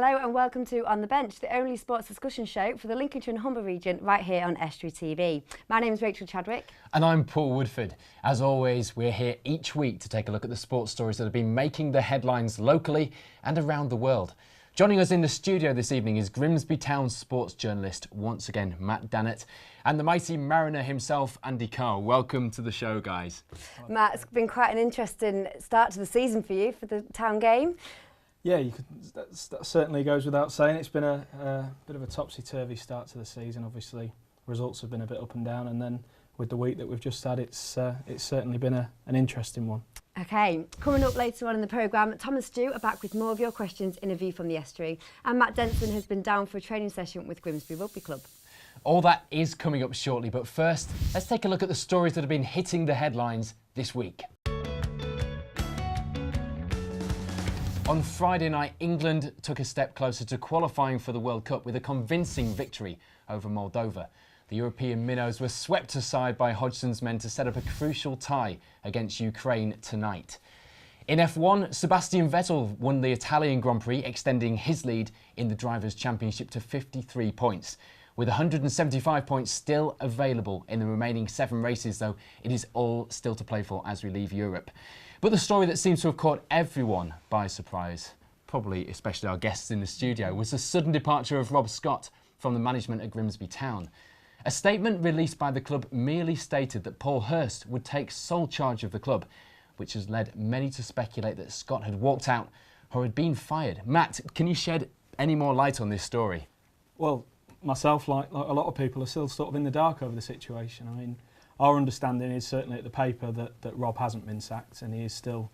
Hello and welcome to On the Bench, the only sports discussion show for the Lincolnshire and Humber region right here on Estuary TV. My name is Rachel Chadwick. And I'm Paul Woodford. As always, we're here each week to take a look at the sports stories that have been making the headlines locally and around the world. Joining us in the studio this evening is Grimsby Town sports journalist, once again, Matt Dannatt, and the mighty Mariner himself, Andy Carr. Welcome to the show, guys. Matt, it's been quite an interesting start to the season for you, for the Town game. Yeah, that certainly goes without saying. It's been a bit of a topsy-turvy start to the season. Obviously, results have been a bit up and down, and then with the week that we've just had, it's certainly been an interesting one. OK, coming up later on in the programme, Tom and Stu are back with more of your questions in A View from the Estuary, and Matt Denson has been down for a training session with Grimsby Rugby Club. All that is coming up shortly, but first, let's take a look at the stories that have been hitting the headlines this week. On Friday night, England took a step closer to qualifying for the World Cup with a convincing victory over Moldova. The European minnows were swept aside by Hodgson's men to set up a crucial tie against Ukraine tonight. In F1, Sebastian Vettel won the Italian Grand Prix, extending his lead in the Drivers' Championship to 53 points. With 175 points still available in the remaining 7 races, though, it is all still to play for as we leave Europe. But the story that seems to have caught everyone by surprise, probably especially our guests in the studio, was the sudden departure of Rob Scott from the management at Grimsby Town. A statement released by the club merely stated that Paul Hurst would take sole charge of the club, which has led many to speculate that Scott had walked out or had been fired. Matt, can you shed any more light on this story? Well, myself, like a lot of people, are still sort of in the dark over the situation. I mean, our understanding is certainly at the paper that Rob hasn't been sacked and he is still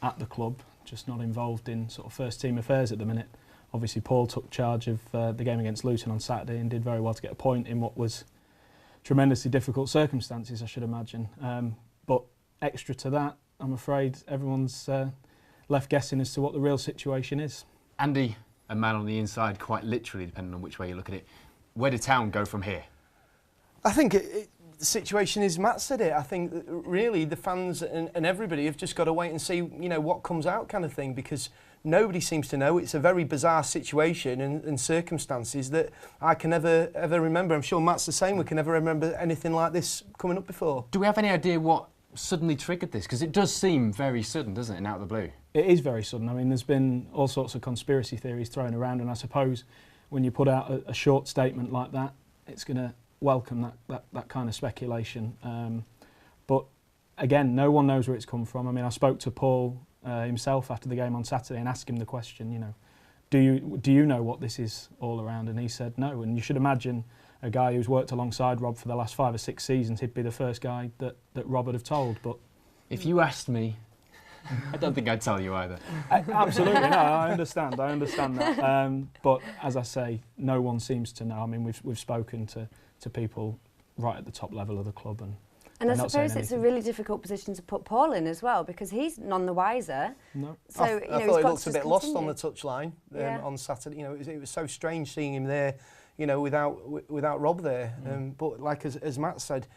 at the club, just not involved in sort of first team affairs at the minute. Obviously, Paul took charge of the game against Luton on Saturday and did very well to get a point in what was tremendously difficult circumstances, I should imagine. But extra to that, I'm afraid everyone's left guessing as to what the real situation is. Andy, a man on the inside, quite literally, depending on which way you look at it. Where did Town go from here? I think the situation is, Matt said it, I think that really the fans and everybody have just got to wait and see, you know, what comes out kind of thing, because nobody seems to know. It's a very bizarre situation and circumstances that I can never ever remember. I'm sure Matt's the same. We can never remember anything like this coming up before. Do we have any idea what suddenly triggered this? Because it does seem very sudden, doesn't it, and out of the blue? It is very sudden. I mean, there's been all sorts of conspiracy theories thrown around, and I suppose when you put out a short statement like that, it's going to welcome that kind of speculation. But again, no one knows where it's come from. I mean, I spoke to Paul himself after the game on Saturday and asked him the question, you know, do you know what this is all around? And he said no. And you should imagine a guy who's worked alongside Rob for the last 5 or 6 seasons, he'd be the first guy that Rob would have told. But if you asked me, I don't think I'd tell you either. Absolutely, no, I understand that. But as I say, no one seems to know. I mean, we've spoken to people right at the top level of the club, and I suppose it's a really difficult position to put Paul in as well, because he's none the wiser. No. So I thought he looked a bit lost on the touchline Yeah. on Saturday. You know, it was so strange seeing him there, you know, without Rob there. But like as Matt said,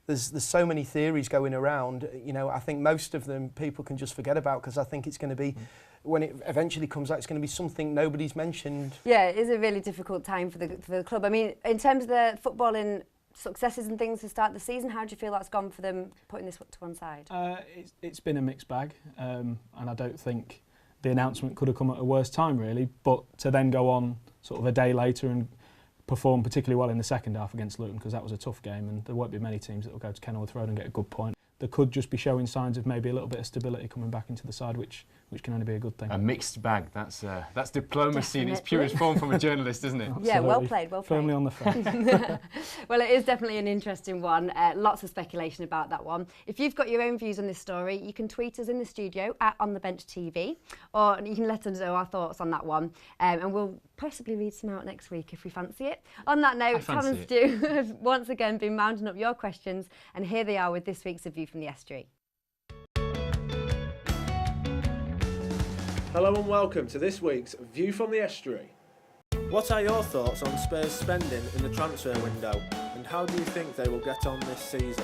there's so many theories going around. You know, I think most of them people can just forget about, because I think it's going to be, when it eventually comes out, it's going to be something nobody's mentioned. Yeah, it is a really difficult time for the club. I mean, in terms of the footballing successes and things to start the season, how do you feel that's gone for them, putting this to one side? It's been a mixed bag, and I don't think the announcement could have come at a worse time, really. But to then go on sort of a day later and perform particularly well in the second half against Luton, because that was a tough game, and there won't be many teams that will go to Kenilworth Road and get a good point. They could just be showing signs of maybe a little bit of stability coming back into the side, which can only be a good thing. A mixed bag, that's diplomacy in its purest form from a journalist, isn't it? Absolutely. Yeah, well played. Firmly on the front. Well, it is definitely an interesting one. Lots of speculation about that one. If you've got your own views on this story, you can tweet us in the studio at On The Bench TV, or you can let us know our thoughts on that one, and we'll possibly read some out next week if we fancy it. On that note, Tom and Stu have once again been mounting up your questions, and here they are with this week's A View from the Estuary. Hello and welcome to this week's View from the Estuary. What are your thoughts on Spurs' spending in the transfer window, and how do you think they will get on this season?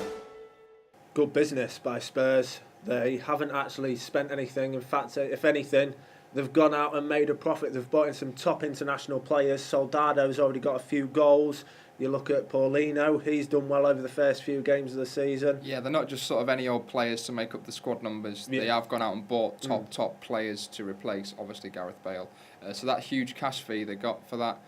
Good business by Spurs. They haven't actually spent anything. In fact, if anything, they've gone out and made a profit. They've brought in some top international players. Soldado's already got a few goals. You look at Paulino, he's done well over the first few games of the season. Yeah, they're not just sort of any old players to make up the squad numbers. Yeah. They have gone out and bought top players to replace, obviously, Gareth Bale. So that huge cash fee they got for that,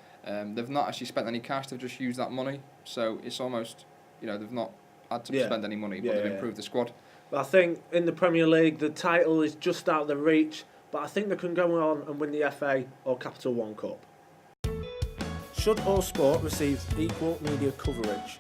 they've not actually spent any cash, they've just used that money. So it's almost, they've not had to spend any money, but they've improved the squad. But I think in the Premier League, the title is just out of their reach, but I think they can go on and win the FA or Capital One Cup. Should all sport receive equal media coverage?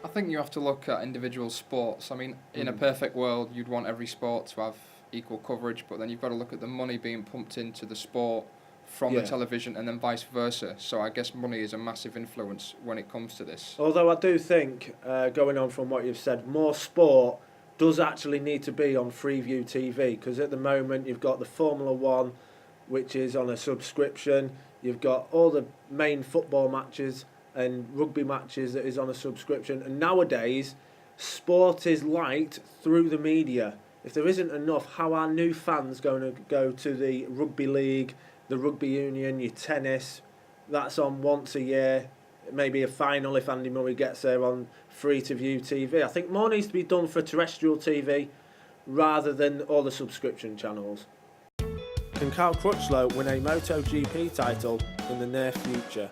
I think you have to look at individual sports. I mean, in a perfect world, you'd want every sport to have equal coverage, but then you've got to look at the money being pumped into the sport from the television and then vice versa. So I guess money is a massive influence when it comes to this. Although I do think, going on from what you've said, more sport does actually need to be on Freeview TV, because at the moment you've got the Formula One, which is on a subscription. You've got all the main football matches and rugby matches that is on a subscription. And nowadays, sport is liked through the media. If there isn't enough, how are new fans going to go to the rugby league, the rugby union, your tennis? That's on once a year. Maybe a final if Andy Murray gets there on free-to-view TV. I think more needs to be done for terrestrial TV rather than all the subscription channels. Can Carl Crutchlow win a MotoGP title in the near future?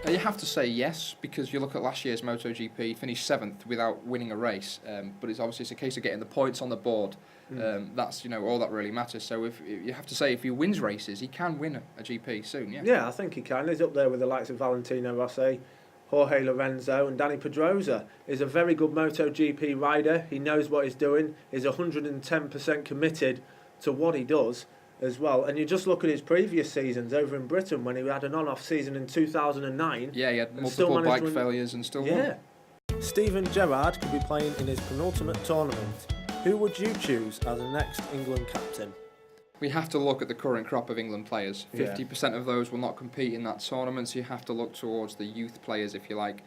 You have to say yes, because you look at last year's MotoGP, he finished 7th without winning a race. But it's obviously a case of getting the points on the board. That's all that really matters. So if you have to say, if he wins races, he can win a GP soon. Yeah. Yeah, I think he can. He's up there with the likes of Valentino Rossi, Jorge Lorenzo, and Dani Pedrosa. He's a very good MotoGP rider. He knows what he's doing. He's 110% committed to what he does as well. And you just look at his previous seasons over in Britain when he had an on-off season in 2009. Yeah, he had multiple bike failures and still won. Steven Gerrard could be playing in his penultimate tournament. Who would you choose as the next England captain? We have to look at the current crop of England players. 50% of those will not compete in that tournament, so you have to look towards the youth players, if you like.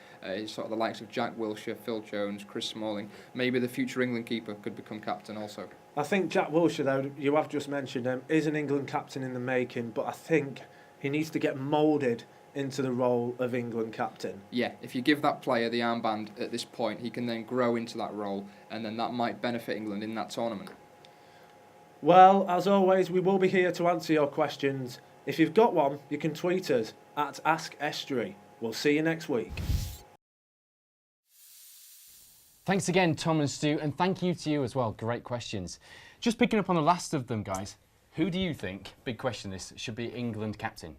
Sort of the likes of Jack Wilshere, Phil Jones, Chris Smalling. Maybe the future England keeper could become captain also. I think Jack Wilshere, though, you have just mentioned him, is an England captain in the making, but I think he needs to get moulded into the role of England captain. Yeah, if you give that player the armband at this point, he can then grow into that role, and then that might benefit England in that tournament. Well, as always, we will be here to answer your questions. If you've got one, you can tweet us at @AskEstuary. We'll see you next week. Thanks again, Tom and Stu, and thank you to you as well. Great questions. Just picking up on the last of them, guys. Who do you think, big question this, should be England captain?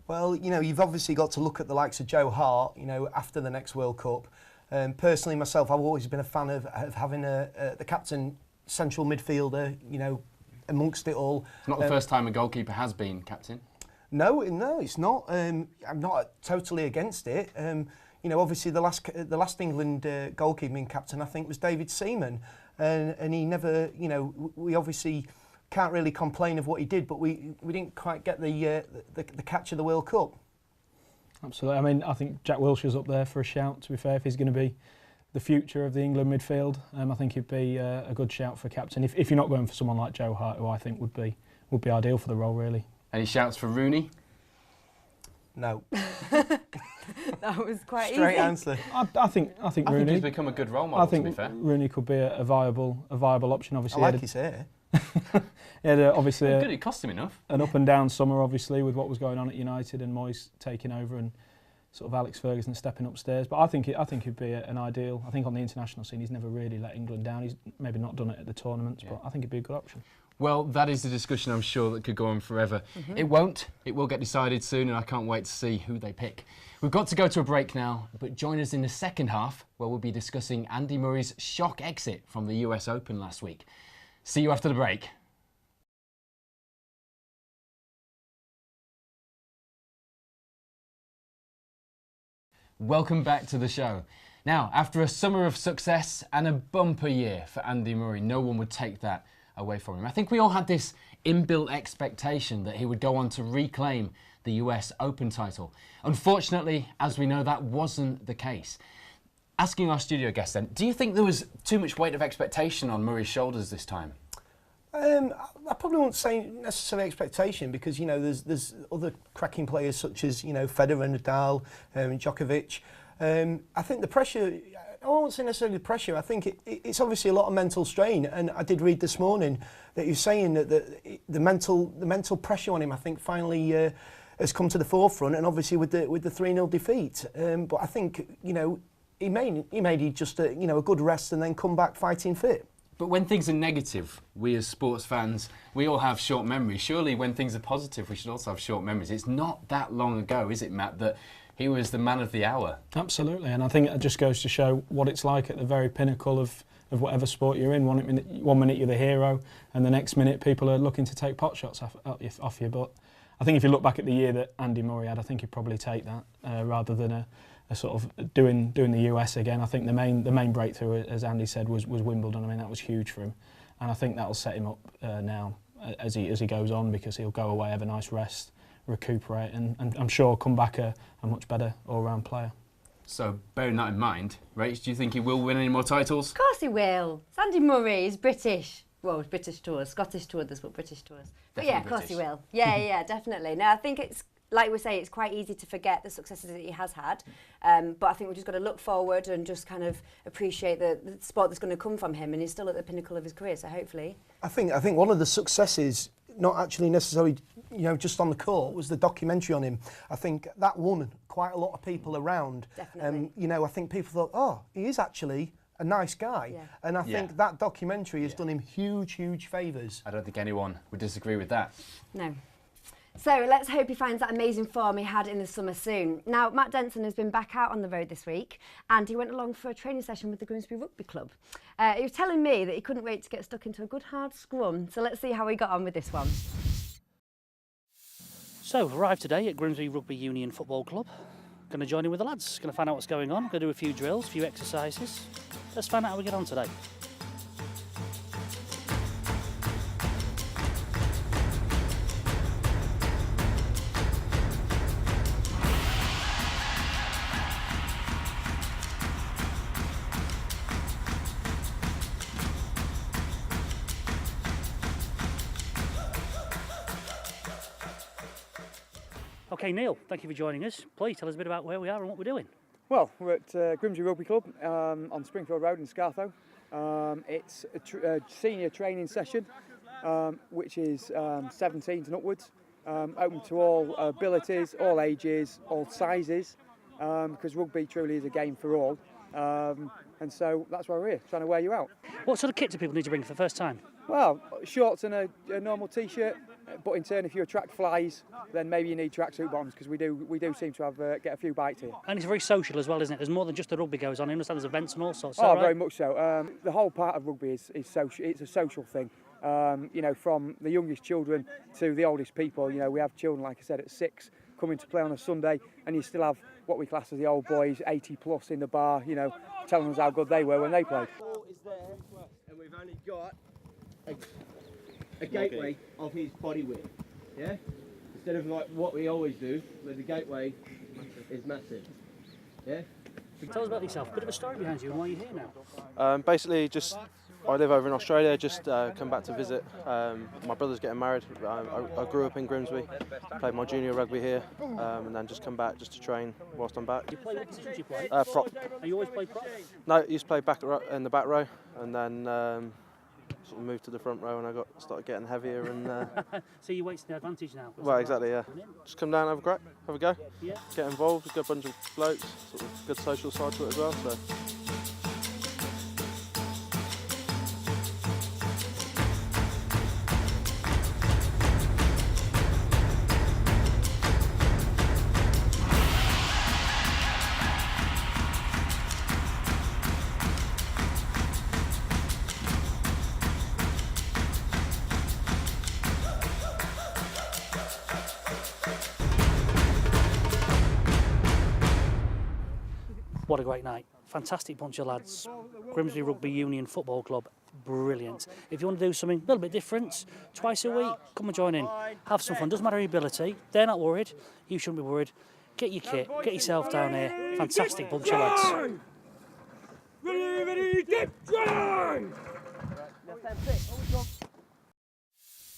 Well, you've obviously got to look at the likes of Joe Hart, after the next World Cup. Personally, myself, I've always been a fan of having the captain central midfielder, amongst it all. It's not the first time a goalkeeper has been captain. No, it's not. I'm not totally against it. Obviously the last England goalkeeping captain, I think, was David Seaman, and he never, we obviously can't really complain of what he did, but we didn't quite get the catch of the World Cup. Absolutely. I mean, I think Jack Wilshere's up there for a shout, to be fair, if he's going to be the future of the England midfield. I think he'd be a good shout for captain, if you're not going for someone like Joe Hart, who I think would be ideal for the role, really. Any shouts for Rooney? No. That was quite Straight easy. answer. I think Rooney. I think he's become a good role model, I think to be fair. Rooney could be a viable option. Obviously, I like his hair. he had obviously Good, it cost him enough. an up and down summer, obviously, with what was going on at United and Moyes taking over and sort of Alex Ferguson stepping upstairs. But I think he'd be an ideal. I think on the international scene, he's never really let England down. He's maybe not done it at the tournaments, but I think he'd be a good option. Well, that is a discussion I'm sure that could go on forever. It won't. It will get decided soon, and I can't wait to see who they pick. We've got to go to a break now, but join us in the second half, where we'll be discussing Andy Murray's shock exit from the US Open last week. See you after the break. Welcome back to the show. Now, after a summer of success and a bumper year for Andy Murray, no one would take that away from him. I think we all had this inbuilt expectation that he would go on to reclaim the US Open title. Unfortunately, as we know, that wasn't the case. Asking our studio guest then, do you think there was too much weight of expectation on Murray's shoulders this time? I probably won't say necessarily expectation because, you know, there's other cracking players such as, you know, Federer, Nadal, Djokovic. I think the pressure, I won't say necessarily the pressure, I think it's obviously a lot of mental strain, and I did read this morning that you're saying that the mental pressure on him, I think, finally has come to the forefront, and obviously with the 3-0 defeat. But I think, you know, he may just a good rest and then come back fighting fit. But when things are negative, we as sports fans, we all have short memories. Surely when things are positive, we should also have short memories. It's not that long ago, is it, Matt, that he was the man of the hour? Absolutely, and I think it just goes to show what it's like at the very pinnacle of whatever sport you're in. 1 minute you're the hero, and the next minute people are looking to take pot shots off you. But I think if you look back at the year that Andy Murray had, I think he'd probably take that rather than a sort of doing the US again. I think the main breakthrough, as Andy said, was Wimbledon. I mean, that was huge for him, and I think that'll set him up now as he goes on, because he'll go away, have a nice rest, recuperate, and I'm sure come back a much better all-round player. So, bearing that in mind, Rach, do you think he will win any more titles? Of course he will. It's Andy Murray, he's British. Well, British tours, Scottish tours, but British tours. But yeah, of course he will. Yeah, definitely. Now, I think it's, like we say, it's quite easy to forget the successes that he has had. But I think we've just got to look forward and just kind of appreciate the sport that's going to come from him. And he's still at the pinnacle of his career, so hopefully. I think one of the successes, not actually necessarily, you know, just on the court, was the documentary on him. I think that won quite a lot of people around. Definitely. You know, I think people thought, oh, he is actually a nice guy. Yeah. And I think that documentary has done him huge favours. I don't think anyone would disagree with that. No. So let's hope he finds that amazing form he had in the summer soon. Now, Matt Denson has been back out on the road this week, and he went along for a training session with the Grimsby Rugby Club. He was telling me that he couldn't wait to get stuck into a good hard scrum. So let's see how he got on with this one. So, arrived today at Grimsby Rugby Union Football Club. Going to join in with the lads. Going to find out what's going on. Going to do a few drills, a few exercises. Let's find out how we get on today. Okay, Neil, thank you for joining us. Please tell us a bit about where we are and what we're doing. Well, we're at Grimsby Rugby Club on Springfield Road in Scartho. It's a senior training session, which is 17s and upwards, open to all abilities, all ages, all sizes, because rugby truly is a game for all. And so that's why we're here, trying to wear you out. What sort of kit do people need to bring for the first time? Well, shorts and a normal t-shirt, but in turn, if you attract flies, then maybe you need tracksuit bottoms, because we do seem to have get a few bites here. And it's very social as well, isn't it? There's more than just the rugby goes on. I understand there's events and all sorts. Oh, right? Very much so. The whole part of rugby is social. It's a social thing. You know, from the youngest children to the oldest people. You know, we have children, like I said, at 6 coming to play on a Sunday, and you still have what we class as the old boys, 80 plus in the bar. You know, telling us how good they were when they played. The ball is there, and we've only got a gateway of his body width, yeah? Instead of like what we always do, where the gateway is massive, yeah? Tell us about yourself, a bit of a story behind you and why you're here now. Basically, just I live over in Australia, just come back to visit. My brother's getting married. I grew up in Grimsby, played my junior rugby here, and then just come back just to train whilst I'm back. Do you play, what position do you play? Prop. And you always play prop? No, I used to play back in the back row, and then sort of moved to the front row, and I started getting heavier. And so your weight's the advantage now? Well, exactly, yeah. Just come down, have a go, yeah. Get involved, a good bunch of blokes, sort of good social side to it as well. So. What a great night. Fantastic bunch of lads. Grimsby Rugby Union Football Club, brilliant. If you want to do something a little bit different, twice a week, come and join in. Have some fun. Doesn't matter your ability. They're not worried. You shouldn't be worried. Get your kit. Get yourself down here. Fantastic bunch of lads. Ready, dip, drive!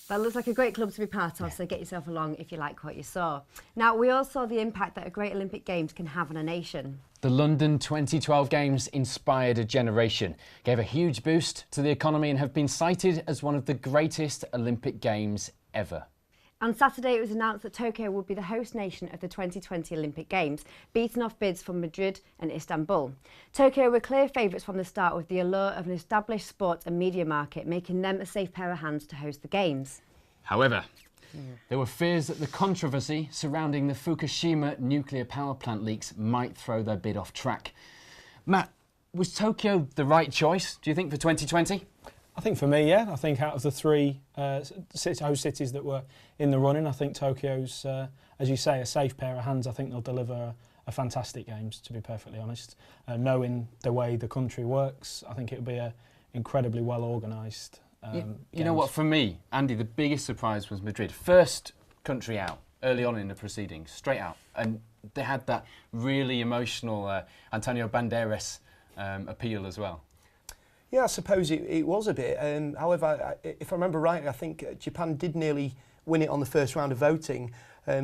That looks like a great club to be part of, so get yourself along if you like what you saw. Now, we all saw the impact that a great Olympic Games can have on a nation. The London 2012 Games inspired a generation, gave a huge boost to the economy and have been cited as one of the greatest Olympic Games ever. On Saturday, it was announced that Tokyo would be the host nation of the 2020 Olympic Games, beating off bids from Madrid and Istanbul. Tokyo were clear favourites from the start, with the allure of an established sports and media market making them a safe pair of hands to host the Games. However, there were fears that the controversy surrounding the Fukushima nuclear power plant leaks might throw their bid off track. Matt, was Tokyo the right choice, do you think, for 2020? I think for me, yeah. I think out of the three host cities that were in the running, I think Tokyo's, as you say, a safe pair of hands. I think they'll deliver a fantastic Games, to be perfectly honest. Knowing the way the country works, I think it'll be an incredibly well organised you know what, for me, Andy, the biggest surprise was Madrid. First country out, early on in the proceedings, straight out. And they had that really emotional Antonio Banderas appeal as well. Yeah, I suppose it was a bit. However, if I remember rightly, I think Japan did nearly win it on the first round of voting.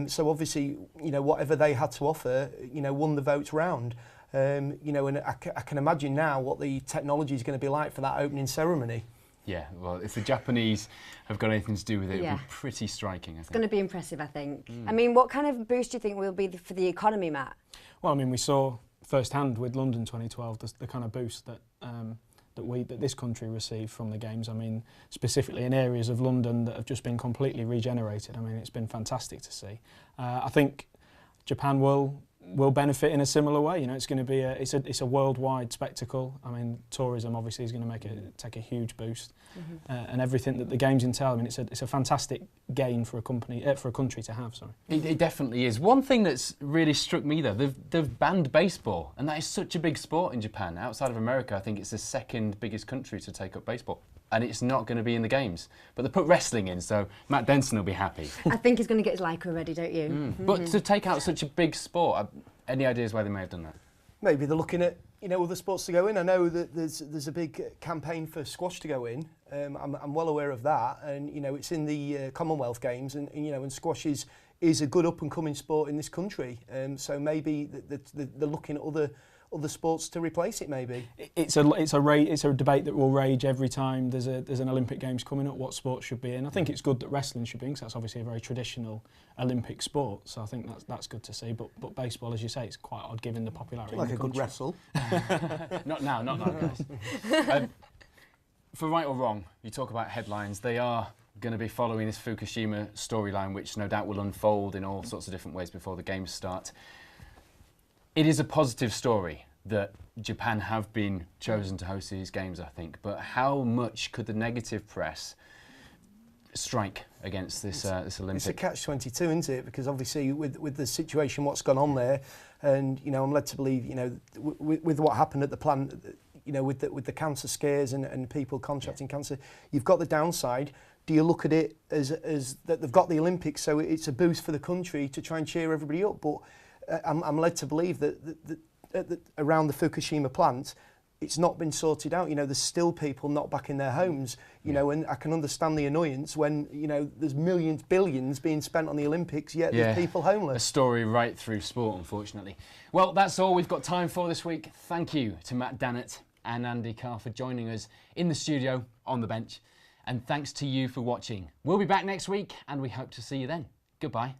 So obviously, you know, whatever they had to offer, you know, won the votes round. You know, and I can imagine now what the technology is going to be like for that opening ceremony. Yeah, well, if the Japanese have got anything to do with it, it'll be pretty striking, I think. It's going to be impressive, I think. I mean, what kind of boost do you think will be for the economy, Matt? Well, I mean, we saw firsthand with London 2012 the kind of boost that that this country received from the Games. I mean, specifically in areas of London that have just been completely regenerated. I mean, it's been fantastic to see. I think Japan will benefit in a similar way. You know, it's going to be it's a worldwide spectacle. I mean, tourism obviously is going to take a huge boost, and everything that the Games entail. I mean, it's a fantastic gain for a country to have. Sorry, it definitely is. One thing that's really struck me though, they've banned baseball, and that is such a big sport in Japan. Outside of America, I think it's the second biggest country to take up baseball. And it's not going to be in the Games. But they put wrestling in, so Matt Denson will be happy. I think he's going to get his Leica ready, don't you? But to take out such a big sport, any ideas why they may have done that? Maybe they're looking at, you know, other sports to go in. I know that there's a big campaign for squash to go in. I'm well aware of that, and you know, it's in the Commonwealth Games, and you know, and squash is a good up and coming sport in this country. So maybe they're looking at other sports to replace it. Maybe it's a debate that will rage every time there's an Olympic Games coming up. What sport should be in? I think it's good that wrestling should be in, because that's obviously a very traditional Olympic sport. So I think that's good to see. But baseball, as you say, it's quite odd given the popularity. Like in the a good wrestle. Not now, guys. For right or wrong, you talk about headlines. They are going to be following this Fukushima storyline, which no doubt will unfold in all sorts of different ways before the Games start. It is a positive story that Japan have been chosen to host these Games, I think. But how much could the negative press strike against this Olympic? It's a catch-22, isn't it? Because obviously with the situation, what's gone on there, and you know, I'm led to believe, you know, with what happened at the plant, you know, with the cancer scares and people contracting cancer, you've got the downside. Do you look at it as that they've got the Olympics, so it's a boost for the country to try and cheer everybody up? But I'm led to believe that around the Fukushima plant, it's not been sorted out. You know, there's still people not back in their homes, you know, and I can understand the annoyance when, you know, there's millions, billions being spent on the Olympics, yet there's people homeless. A story right through sport, unfortunately. Well, that's all we've got time for this week. Thank you to Matt Dannatt and Andy Carr for joining us in the studio on the bench. And thanks to you for watching. We'll be back next week, and we hope to see you then. Goodbye.